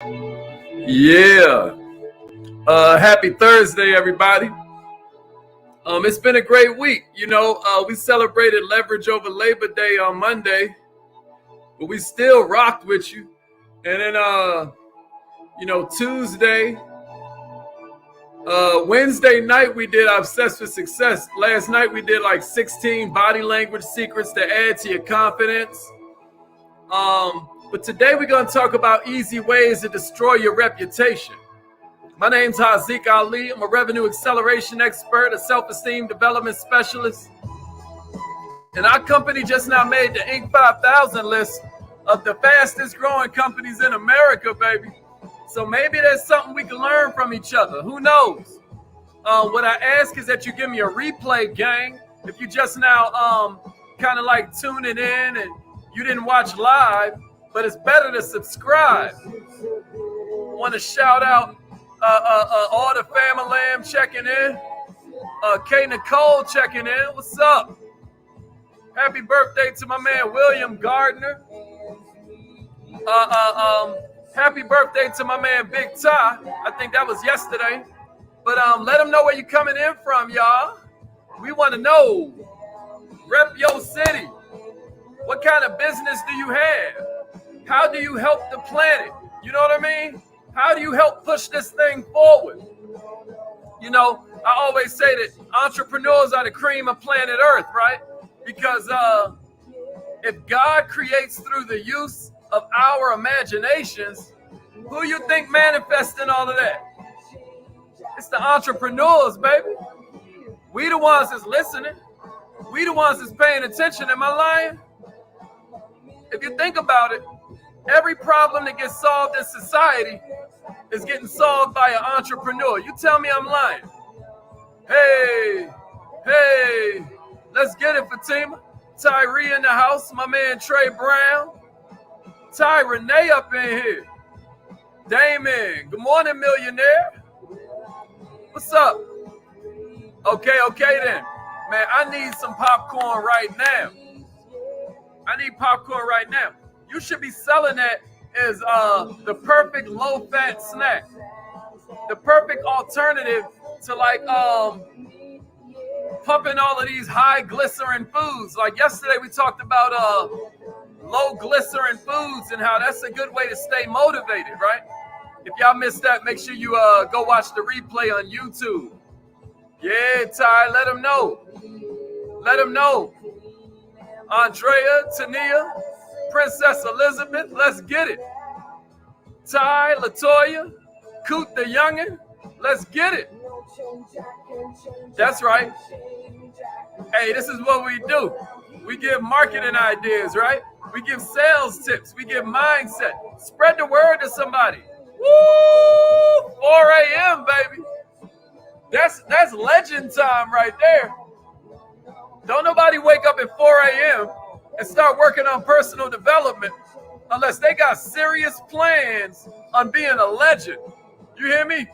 Yeah. Happy Thursday, everybody. It's been a great week. We celebrated leverage over Labor Day on Monday, but we still rocked with you. And then, Tuesday, Wednesday night, we did Obsessed with Success. Last night, we did like 16 body language secrets to add to your confidence. But today, we're going to talk about easy ways to destroy your reputation. My name's Haziq Ali. I'm a revenue acceleration expert, a self-esteem development specialist. And our company just now made the Inc. 5000 list of the fastest growing companies in America, baby. So maybe there's something we can learn from each other. Who knows? What I ask is that you give me a replay, gang. If you just now kind of like tuning in and you didn't watch live, but it's better to subscribe. Want to shout out all the family checking in. K Nicole checking in. What's up? Happy birthday to my man William Gardner. Happy birthday to my man Big Ty. I think that was yesterday. But let them know where you coming in from, y'all. We want to know. Rep your city. What kind of business do you have? How do you help the planet? You know what I mean? How do you help push this thing forward? I always say that entrepreneurs are the cream of planet Earth, right? Because if God creates through the use of our imaginations, who you think manifesting all of that? It's the entrepreneurs, baby. We the ones that's listening. We the ones that's paying attention. Am I lying? If you think about it, every problem that gets solved in society is getting solved by an entrepreneur. You tell me I'm lying. Hey, let's get it, Fatima. Tyree in the house, my man Trey Brown. Ty Renee up in here. Damon, good morning, millionaire. What's up? Okay then. Man, I need some popcorn right now. I need popcorn right now. You should be selling that as the perfect low-fat snack. The perfect alternative to like pumping all of these high glycerin foods. Like yesterday we talked about low glycerin foods and how that's a good way to stay motivated, right? If y'all missed that, make sure you go watch the replay on YouTube. Yeah, Ty, let them know. Let them know. Andrea, Tania, Princess Elizabeth, let's get it. Ty, Latoya, Coot the Youngin', let's get it. That's right. Hey, this is what we do. We give marketing ideas, right? We give sales tips. We give mindset. Spread the word to somebody. Woo! 4 a.m., baby. That's legend time right there. Don't nobody wake up at 4 a.m. and start working on personal development unless they got serious plans on being a legend. You hear me?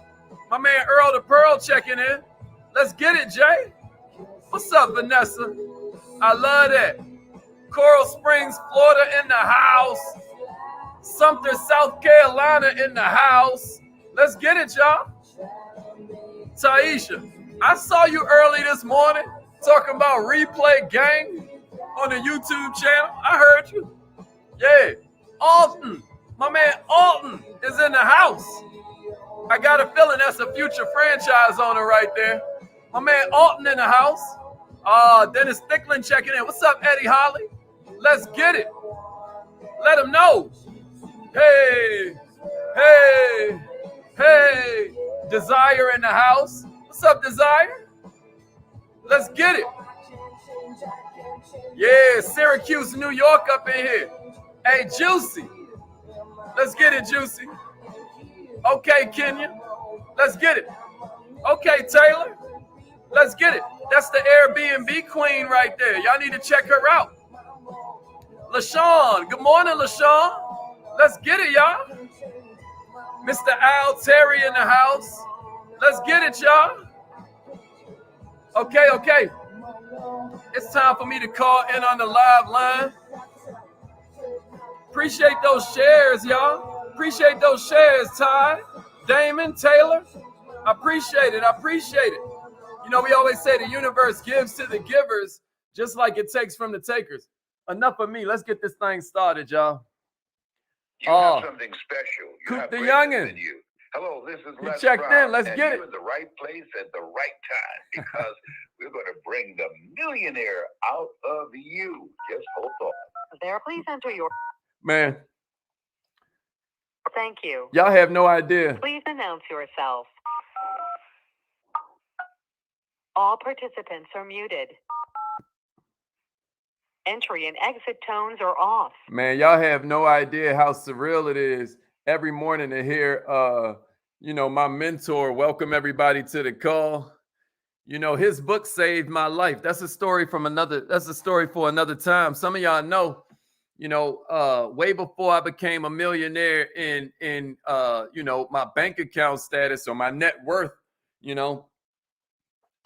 My man Earl the Pearl checking in. Let's get it, Jay. What's up, Vanessa? I love that. Coral Springs, Florida in the house. Sumter, South Carolina in the house. Let's get it, y'all. Taisha, I saw you early this morning talking about replay gang on the YouTube channel. I heard you. Yeah. Alton, my man Alton is in the house. I got a feeling that's a future franchise owner right there. My man Alton in the house. Dennis Thicklin checking in. What's up, Eddie Holly? Let's get it. Let him know. Hey. Desire in the house. What's up, Desire? Let's get it. Yeah, Syracuse, New York up in here. Hey, Juicy. Let's get it, Juicy. Okay, Kenya. Let's get it. Okay, Taylor. Let's get it. That's the Airbnb queen right there. Y'all need to check her out. LaShawn. Good morning, LaShawn. Let's get it, y'all. Mr. Al Terry in the house. Let's get it, y'all. Okay. It's time for me to call in on the live line. Appreciate those shares, y'all. Appreciate those shares, Ty, Damon, Taylor. I appreciate it. I appreciate it. You know, we always say the universe gives to the givers just like it takes from the takers. Enough of me. Let's get this thing started, y'all. You have something special. You have the greatness in you. Hello, this is Les checked Brown, in. Let's and get you're it. in the right place at the right time because we're going to bring the millionaire out of you. Just hold on. There, please enter your... Man, Thank you. y'all have no idea. Please announce yourself. All participants are muted. Entry and exit tones are off. Man, y'all have no idea how surreal it is every morning to hear, you know, my mentor welcome everybody to the call. You know, his book saved my life. That's a story for another time. Some of y'all know, you know, way before I became a millionaire in you know, my bank account status or my net worth, you know,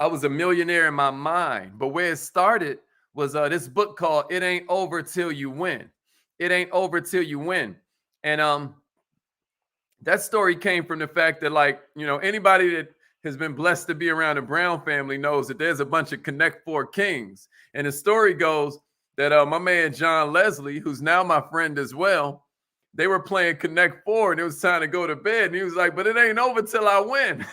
I was a millionaire in my mind. But where it started was this book called It Ain't Over Till You Win. It Ain't Over Till You Win. And that story came from the fact that, like, you know, anybody that has been blessed to be around the Brown family knows that there's a bunch of Connect Four kings. And the story goes that my man John Leslie, who's now my friend as well, they were playing Connect Four and it was time to go to bed. And he was like, but it ain't over till I win.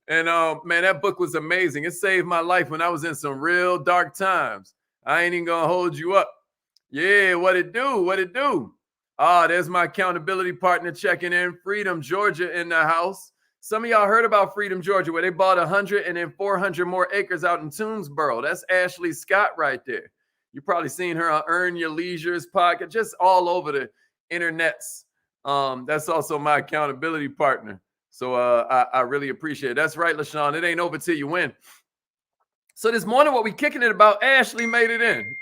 And man, that book was amazing. It saved my life when I was in some real dark times. I ain't even gonna hold you up. Yeah, what it do? What it do? Ah, there's my accountability partner checking in. Freedom, Georgia in the house. Some of y'all heard about Freedom, Georgia, where they bought 100 and then 400 more acres out in Toomsboro. That's Ashley Scott right there. You probably seen her on Earn Your Leisure's podcast, just all over the internets. That's also my accountability partner. So I really appreciate it. That's right, LaShawn. It ain't over till you win. So this morning, what we kicking it about, Ashley made it in.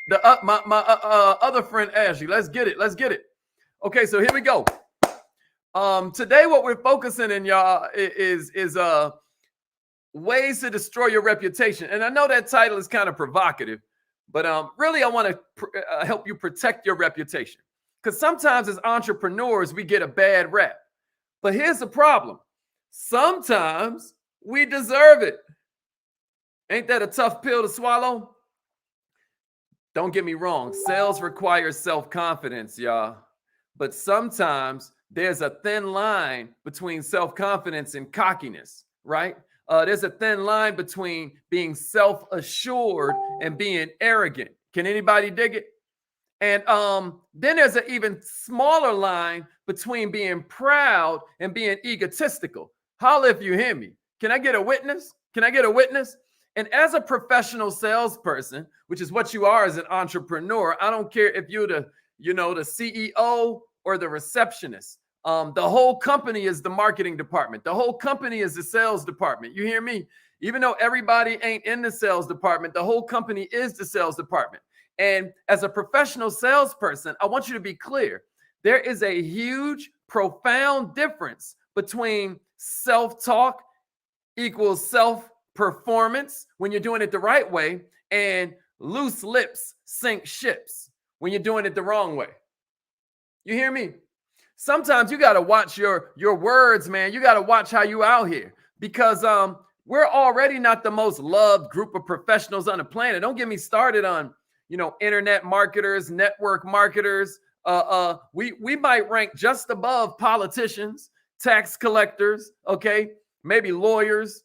My other friend, Ashley. Let's get it. Let's get it. Okay, so here we go. Today, what we're focusing in, y'all, is ways to destroy your reputation. And I know that title is kind of provocative, but really, I want to help you protect your reputation. Because sometimes as entrepreneurs, we get a bad rap. But here's the problem. Sometimes we deserve it. Ain't that a tough pill to swallow? Don't get me wrong. Sales requires self-confidence, y'all. But sometimes there's a thin line between self-confidence and cockiness, right? There's a thin line between being self-assured and being arrogant. Can anybody dig it? And then there's an even smaller line between being proud and being egotistical. Holla if you hear me. Can I get a witness? Can I get a witness? And as a professional salesperson, which is what you are as an entrepreneur, I don't care if you're the, you know, the CEO or the receptionist. The whole company is the marketing department. The whole company is the sales department. You hear me? Even though everybody ain't in the sales department, the whole company is the sales department. And as a professional salesperson, I want you to be clear. There is a huge, profound difference between self-talk equals self-performance when you're doing it the right way, and loose lips sink ships when you're doing it the wrong way. You hear me? Sometimes you got to watch your words, man. You got to watch how you out here, because we're already not the most loved group of professionals on the planet. Don't get me started on, you know, internet marketers, network marketers. We might rank just above politicians, tax collectors, okay, maybe lawyers,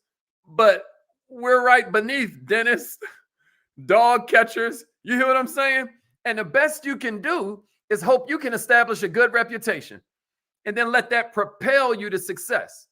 but we're right beneath dentists, dog catchers. You hear what I'm saying? And the best you can do is hope you can establish a good reputation and then let that propel you to success.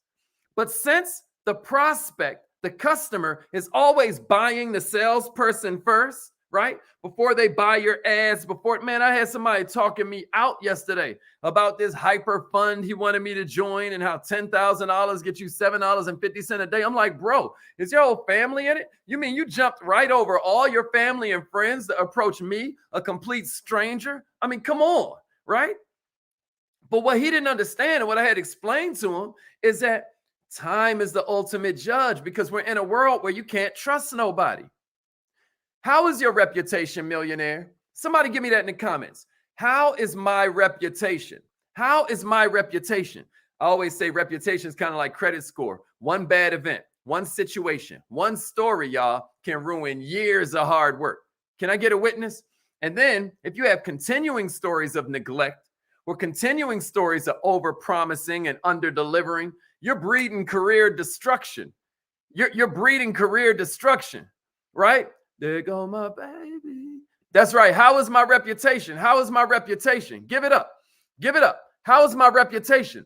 But since the prospect, the customer, is always buying the salesperson first, right? Before they buy your ads, man, I had somebody talking me out yesterday about this hyper fund he wanted me to join and how $10,000 get you $7.50 a day. I'm like, bro, is your whole family in it? You mean you jumped right over all your family and friends to approach me, a complete stranger? I mean, come on, right? But what he didn't understand, and what I had explained to him, is that time is the ultimate judge, because we're in a world where you can't trust nobody. How is your reputation, millionaire? Somebody give me that in the comments. How is my reputation? How is my reputation? I always say reputation is kind of like credit score. One bad event, one situation, one story, y'all, can ruin years of hard work. Can I get a witness? And then if you have continuing stories of neglect or continuing stories of over-promising and under-delivering, you're breeding career destruction. You're breeding career destruction, right? There go my baby. That's right. How is my reputation? How is my reputation? Give it up. Give it up. How is my reputation?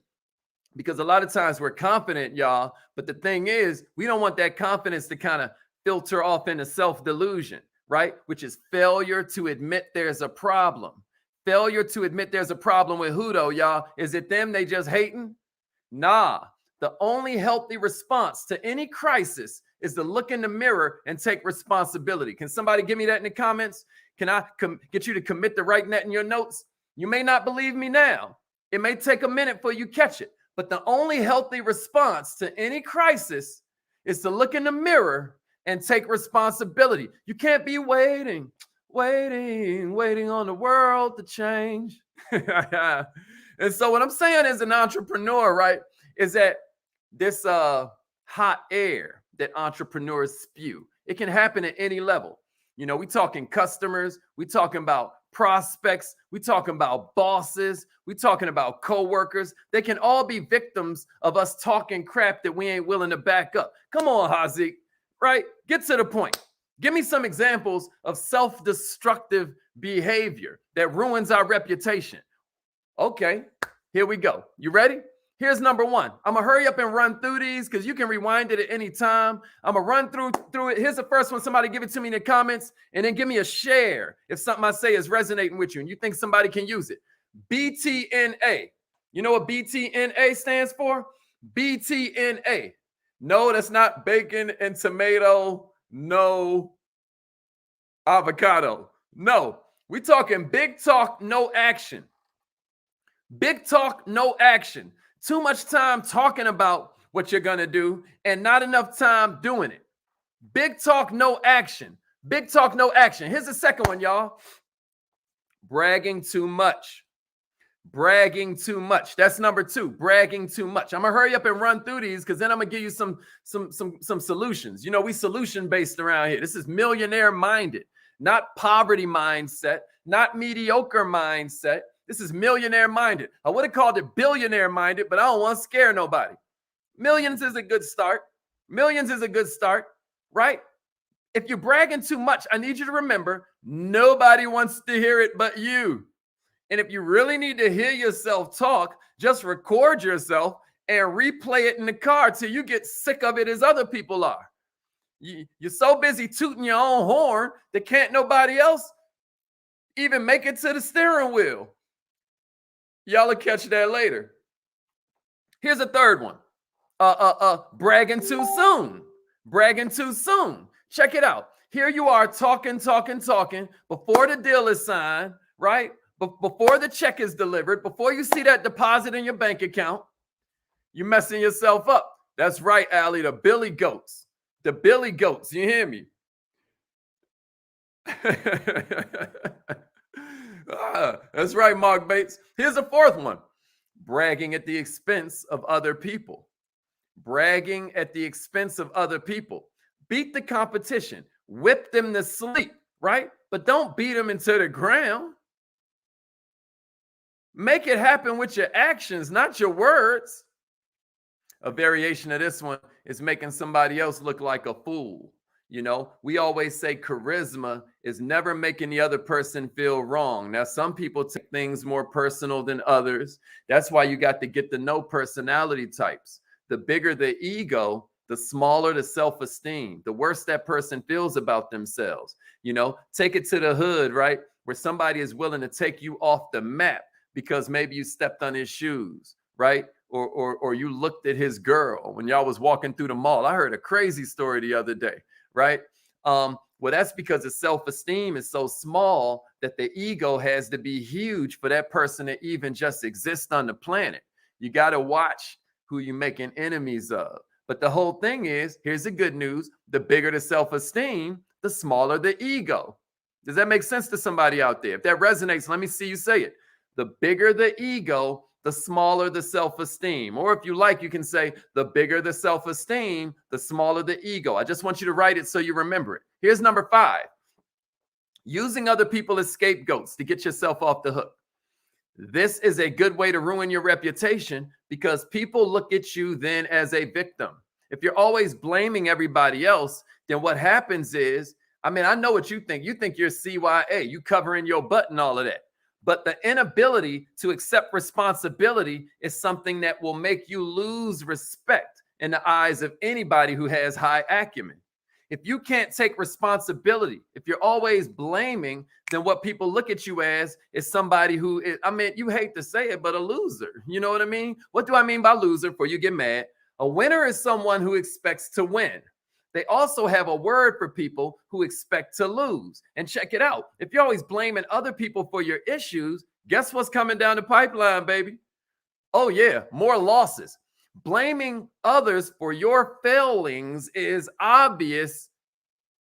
Because a lot of times we're confident, y'all, but the thing is, we don't want that confidence to kind of filter off into self-delusion, right? Which is failure to admit there's a problem. Failure to admit there's a problem with who though, y'all? Is it them? They just hating? Nah. The only healthy response to any crisis is to look in the mirror and take responsibility. Can somebody give me that in the comments? Can I get you to commit to writing that in your notes? You may not believe me now. It may take a minute for you catch it. But the only healthy response to any crisis is to look in the mirror and take responsibility. You can't be waiting on the world to change. And so what I'm saying as an entrepreneur, right, is that this hot air that entrepreneurs spew, it can happen at any level. You know, we talking customers, we talking about prospects, we talking about bosses, we talking about coworkers. They can all be victims of us talking crap that we ain't willing to back up. Come on, Haziq, right? Get to the point. Give me some examples of self-destructive behavior that ruins our reputation. Okay, here we go. You ready? Here's number one. I'm going to hurry up and run through these because you can rewind it at any time. I'm going to run through it. Here's the first one. Somebody give it to me in the comments and then give me a share if something I say is resonating with you and you think somebody can use it. BTNA. You know what BTNA stands for? BTNA. No, that's not bacon and tomato. No avocado. No, we talking big talk, no action. Big talk, no action. Too much time talking about what you're going to do and not enough time doing it. Big talk, no action. Big talk, no action. Here's the second one, y'all. Bragging too much. Bragging too much. That's number two. Bragging too much. I'm going to hurry up and run through these because then I'm going to give you some solutions. You know, we solution based around here. This is millionaire minded, not poverty mindset, not mediocre mindset. This is millionaire minded. I would have called it billionaire minded, but I don't want to scare nobody. Millions is a good start. Millions is a good start, right? If you're bragging too much, I need you to remember, nobody wants to hear it but you. And if you really need to hear yourself talk, just record yourself and replay it in the car till you get sick of it as other people are. You're so busy tooting your own horn that can't nobody else even make it to the steering wheel. Y'all will catch that later. Here's a third one. Bragging too soon. Bragging too soon. Check it out. Here you are talking before the deal is signed, right? Before the check is delivered, before you see that deposit in your bank account, you're messing yourself up. That's right, Allie, the Billy Goats. The Billy Goats, you hear me? That's right, Mark Bates. Here's a fourth one. Bragging at the expense of other people. Bragging at the expense of other people. Beat the competition. Whip them to sleep, right? But don't beat them into the ground. Make it happen with your actions, not your words. A variation of this one is making somebody else look like a fool. You know, we always say charisma is never making the other person feel wrong. Now, some people take things more personal than others. That's why you got to get to know personality types. The bigger the ego, the smaller the self-esteem, the worse that person feels about themselves. You know, take it to the hood, right? Where somebody is willing to take you off the map because maybe you stepped on his shoes, right? Or you looked at his girl when y'all was walking through the mall. I heard a crazy story the other day. Right? Well, that's because the self-esteem is so small that the ego has to be huge for that person to even just exist on the planet. You got to watch who you're making enemies of. But the whole thing is, here's the good news. The bigger the self-esteem, the smaller the ego. Does that make sense to somebody out there? If that resonates, let me see you say it. The bigger the ego, the smaller the self-esteem. Or if you like, you can say the bigger the self-esteem, the smaller the ego. I just want you to write it so you remember it. Here's number 5. Using other people as scapegoats to get yourself off the hook. This is a good way to ruin your reputation because people look at you then as a victim. If you're always blaming everybody else, then what happens is, I mean, I know what you think. You think you're CYA, you covering your butt and all of that. But the inability to accept responsibility is something that will make you lose respect in the eyes of anybody who has high acumen. If you can't take responsibility, if you're always blaming, then what people look at you as is somebody who is, I mean, you hate to say it, but a loser. You know what I mean? What do I mean by loser? Before you get mad, a winner is someone who expects to win. They also have a word for people who expect to lose. And check it out. If you're always blaming other people for your issues, guess what's coming down the pipeline, baby? Oh, yeah, more losses. Blaming others for your failings is obvious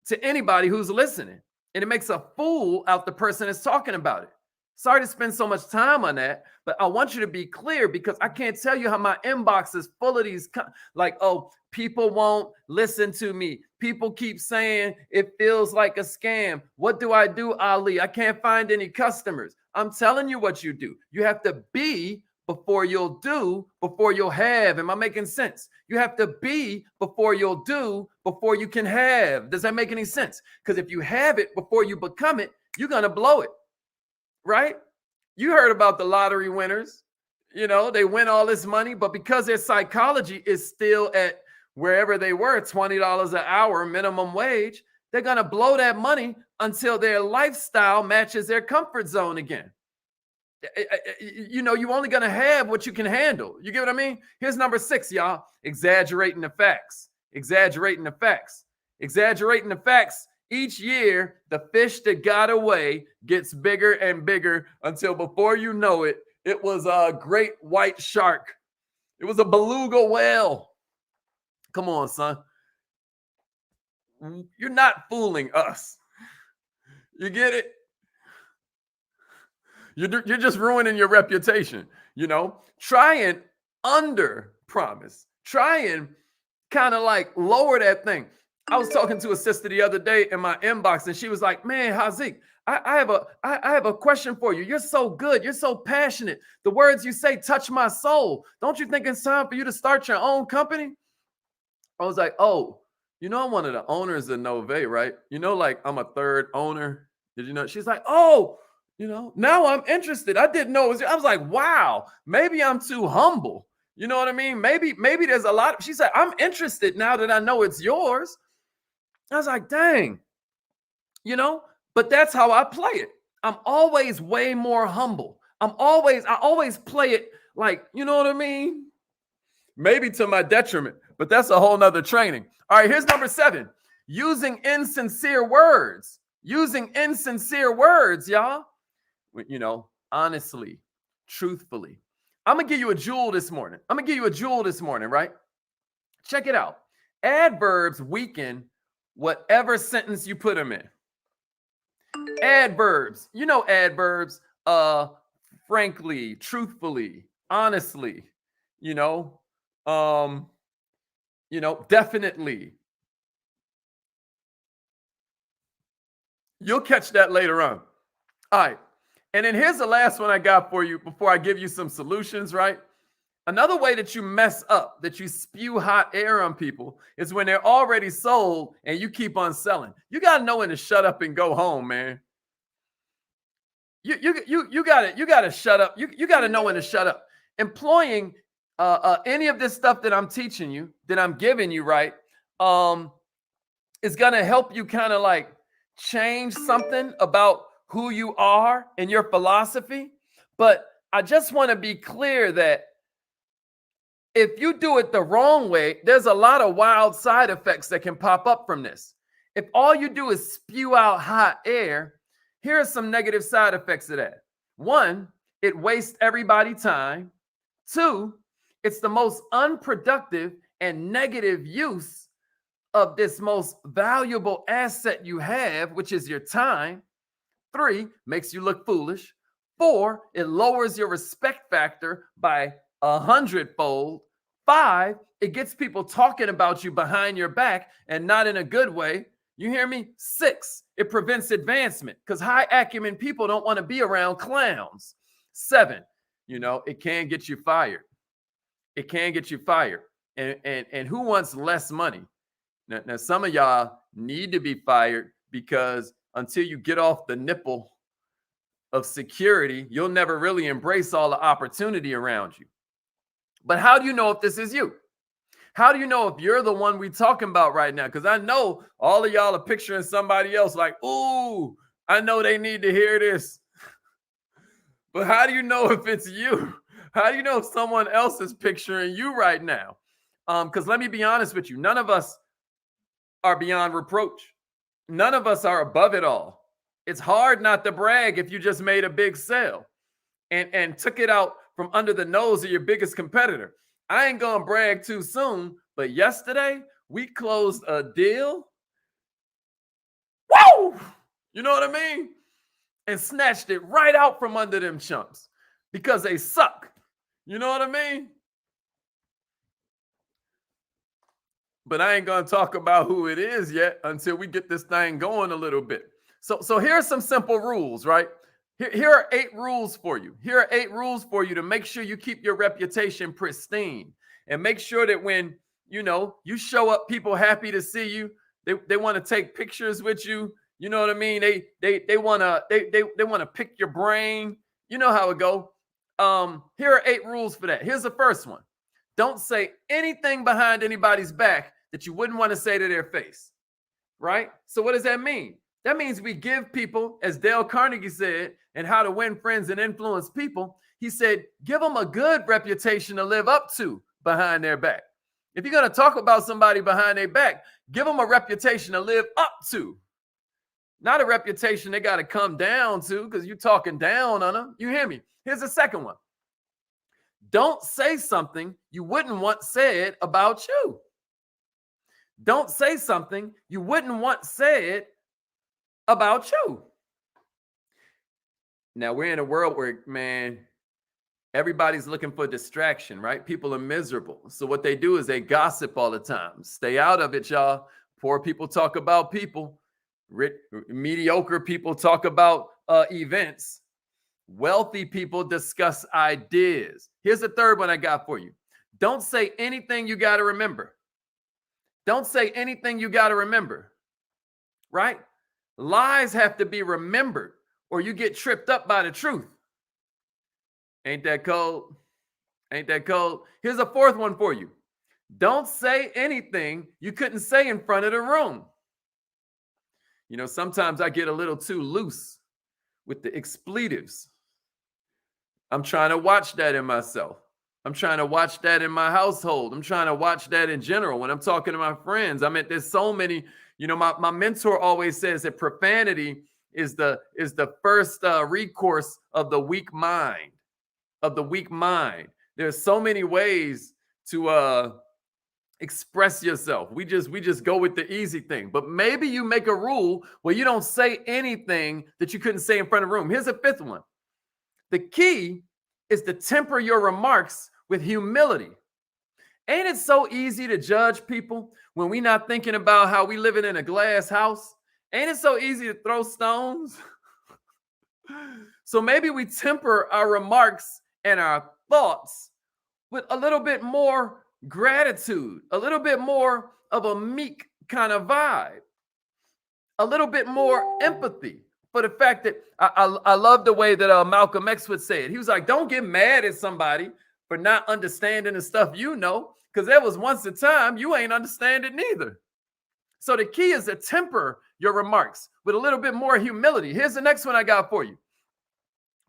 to anybody who's listening, and it makes a fool out the person that's talking about it. Sorry to spend so much time on that, but I want you to be clear because I can't tell you how my inbox is full of these, like, oh, people won't listen to me. People keep saying it feels like a scam. What do I do, Ali? I can't find any customers. I'm telling you what you do. You have to be before you'll do, before you'll have. Am I making sense? You have to be before you'll do, before you can have. Does that make any sense? Because if you have it before you become it, you're going to blow it, right? You heard about the lottery winners. You know, they win all this money, but because their psychology is still at wherever they were, $20 an hour minimum wage, they're going to blow that money until their lifestyle matches their comfort zone again. You know, you're only going to have what you can handle. You get what I mean? Here's number 6, y'all. Exaggerating the facts. Exaggerating the facts. Exaggerating the facts. Each year, the fish that got away gets bigger and bigger until before you know it, it was a great white shark. It was a beluga whale. Come on, son. You're not fooling us. You get it? You're just ruining your reputation, you know? Try and under promise. Try and kind of like lower that thing. I was talking to a sister the other day in my inbox, and she was like, man, Haziq, I have a question for you. You're so good. You're so passionate. The words you say touch my soul. Don't you think it's time for you to start your own company? I was like, oh, you know, I'm one of the owners of Nove, right? You know, like I'm a third owner. Did you know? She's like, oh, you know, now I'm interested. I didn't know it was. I was like, wow, maybe I'm too humble. You know what I mean? Maybe there's a lot. She said, I'm interested now that I know it's yours. I was like, dang, you know, but that's how I play it. I'm always way more humble. I always play it like, you know what I mean? Maybe to my detriment, but that's a whole nother training. All right, here's number 7. Using insincere words. Using insincere words, y'all. You know, honestly, truthfully. I'm going to give you a jewel this morning. Right? Check it out. Adverbs weaken whatever sentence you put them in. Adverbs. You know adverbs, frankly, truthfully, honestly, definitely. You'll catch that later on. All right. And then here's the last one I got for you before I give you some solutions, right? Another way that you mess up, that you spew hot air on people is when they're already sold and you keep on selling. You got to know when to shut up and go home, man. You got to shut up. You got to know when to shut up. Employing any of this stuff that I'm teaching you, that I'm giving you, right, is going to help you kind of like change something about who you are and your philosophy. But I just want to be clear that if you do it the wrong way, there's a lot of wild side effects that can pop up from this. If all you do is spew out hot air, here are some negative side effects of that. 1, it wastes everybody's time. 2, it's the most unproductive and negative use of this most valuable asset you have, which is your time. 3, makes you look foolish. 4, it lowers your respect factor by 100-fold. 5, it gets people talking about you behind your back and not in a good way. You hear me? 6, it prevents advancement because high acumen people don't want to be around clowns. 7, it can get you fired. It can get you fired. And who wants less money? Now, some of y'all need to be fired because until you get off the nipple of security, you'll never really embrace all the opportunity around you. But how do you know if this is you? How do you know if you're the one we talking about right now? Because I know all of y'all are picturing somebody else like, ooh, I know they need to hear this. But how do you know if it's you? How do you know if someone else is picturing you right now? Because let me be honest with you, none of us are beyond reproach. None of us are above it all. It's hard not to brag if you just made a big sale and took it out from under the nose of your biggest competitor. I ain't gonna brag too soon, but yesterday we closed a deal. Woo! You know what I mean? And snatched it right out from under them chumps because they suck. You know what I mean? But I ain't gonna talk about who it is yet until we get this thing going a little bit. So here's some simple rules, right? Here are 8 rules for you. Here are 8 rules for you to make sure you keep your reputation pristine and make sure that when you show up, people happy to see you. They want to take pictures with you. You know what I mean? They want to pick your brain. You know how it go. Here are 8 rules for that. Here's the first one. Don't say anything behind anybody's back that you wouldn't want to say to their face. Right? So what does that mean? That means we give people, as Dale Carnegie said, in How to Win Friends and Influence People, he said, give them a good reputation to live up to behind their back. If you're going to talk about somebody behind their back, give them a reputation to live up to. Not a reputation they got to come down to because you're talking down on them. You hear me? Here's the second one. Don't say something you wouldn't want said about you. Don't say something you wouldn't want said about you. Now we're in a world where, man, everybody's looking for distraction, right? People are miserable. So what they do is they gossip all the time. Stay out of it, y'all. Poor people talk about people. Mediocre people talk about events. Wealthy people discuss ideas. Here's the third one I got for you. Don't say anything you got to remember. Don't say anything you got to remember, right? Lies have to be remembered or you get tripped up by the truth. Ain't that cold? Ain't that cold? Here's a fourth one for you. Don't say anything you couldn't say in front of the room. Sometimes I get a little too loose with the expletives. I'm trying to watch that in myself. I'm trying to watch that in my household. I'm trying to watch that in general. When I'm talking to my friends, there's so many, my mentor always says that profanity is the first recourse of the weak mind, There's so many ways to express yourself. We just go with the easy thing. But maybe you make a rule where you don't say anything that you couldn't say in front of the room. Here's a fifth one. The key is to temper your remarks with humility. Ain't it so easy to judge people when we're not thinking about how we living in a glass house? Ain't it so easy to throw stones? So maybe we temper our remarks and our thoughts with a little bit more gratitude, a little bit more of a meek kind of vibe, a little bit more empathy for the fact that I love the way that Malcolm X would say it. He was like, don't get mad at somebody for not understanding the stuff because there was once a time you ain't understand it neither. So the key is to temper your remarks with a little bit more humility. Here's the next one I got for you.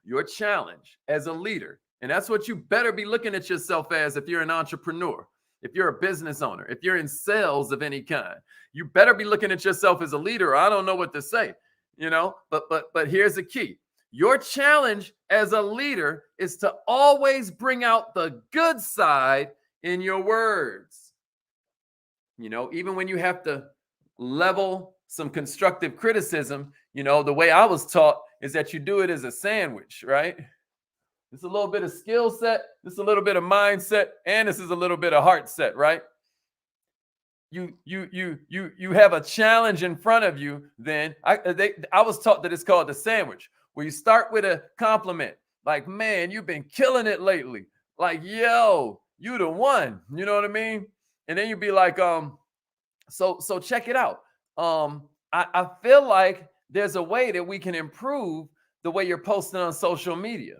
Your challenge as a leader, and that's what you better be looking at yourself as if you're an entrepreneur, if you're a business owner, if you're in sales of any kind. You better be looking at yourself as a leader. I don't know what to say, but here's the key. Your challenge as a leader is to always bring out the good side in your words. Even when you have to level some constructive criticism, You know, the way I was taught is that you do it as a sandwich, right? It's a little bit of skill set, this is a little bit of mindset, and this is a little bit of heart set, right? You have a challenge in front of you. Then I was taught that it's called the sandwich, where you start with a compliment, like, man, you've been killing it lately. Like, yo, you the one. You know what I mean? And then you'd be like, so check it out. I feel like there's a way that we can improve the way you're posting on social media,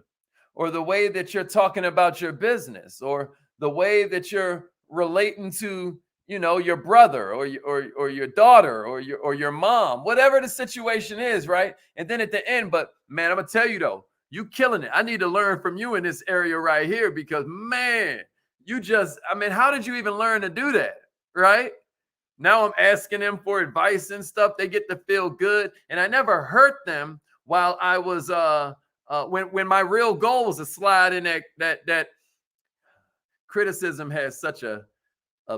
or the way that you're talking about your business, or the way that you're relating to, you know, your brother or your daughter or your mom, whatever the situation is, right? And then at the end, but man, I'm gonna tell you though, you killing it. I need to learn from you in this area right here, because man, I mean, how did you even learn to do that, right? Now I'm asking them for advice and stuff. They get to feel good, and I never hurt them while I was when my real goal was to slide in that criticism has such a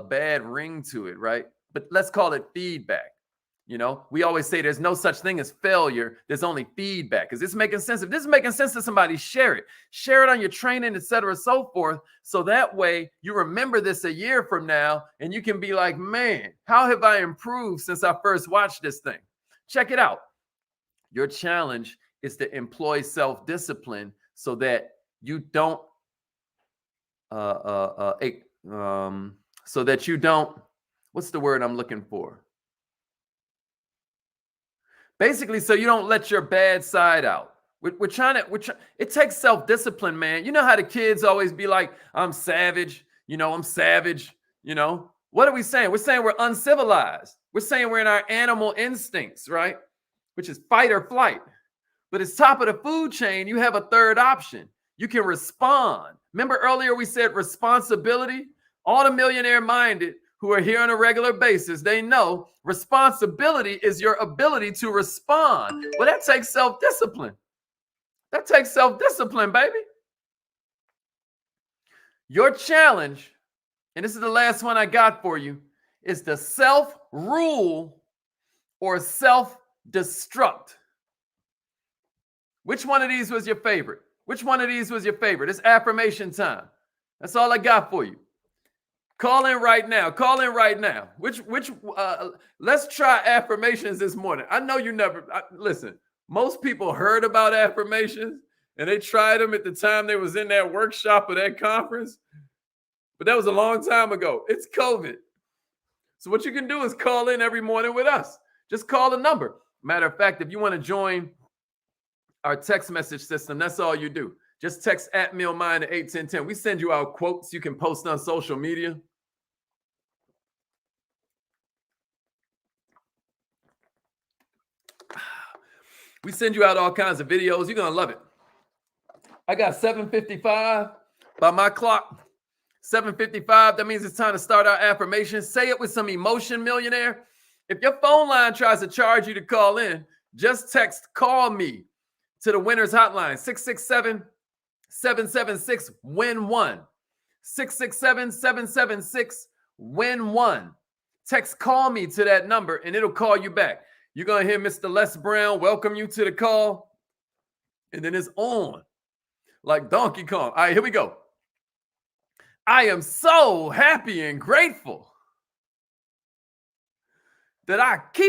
bad ring to it, right? But let's call it feedback. You know, we always say there's no such thing as failure. There's only feedback. Is this making sense? If this is making sense to somebody, share it. Share it on your training, et cetera, so forth. So that way you remember this a year from now and you can be like, man, how have I improved since I first watched this thing? Check it out. Your challenge is to employ self-discipline so that you don't so that you don't, what's the word I'm looking for? Basically, so you don't let your bad side out. It takes self-discipline, man. You know how the kids always be like, I'm savage, I'm savage, What are we saying? We're saying we're uncivilized. We're saying we're in our animal instincts, right? Which is fight or flight. But it's top of the food chain, you have a third option. You can respond. Remember earlier we said responsibility? All the millionaire-minded who are here on a regular basis, they know responsibility is your ability to respond. Well, that takes self-discipline. That takes self-discipline, baby. Your challenge, and this is the last one I got for you, is to self-rule or self-destruct. Which one of these was your favorite? Which one of these was your favorite? It's affirmation time. That's all I got for you. Call in right now. Call in right now. Let's try affirmations this morning. I know you never, listen, most people heard about affirmations and they tried them at the time they was in that workshop or that conference, but that was a long time ago. It's COVID. So what you can do is call in every morning with us. Just call the number. Matter of fact, if you want to join our text message system, that's all you do. Just text @MillMind to 81010. We send you out quotes you can post on social media. We send you out all kinds of videos. You're going to love it. I got 7:55 by my clock. 7:55. That means it's time to start our affirmation. Say it with some emotion, millionaire. If your phone line tries to charge you to call in, just text "call me" to the winner's hotline, 667-776-WIN1. 667-776-WIN1. Text "call me" to that number and it'll call you back. You're going to hear Mr. Les Brown welcome you to the call. And then it's on like Donkey Kong. All right, here we go. I am so happy and grateful that I keep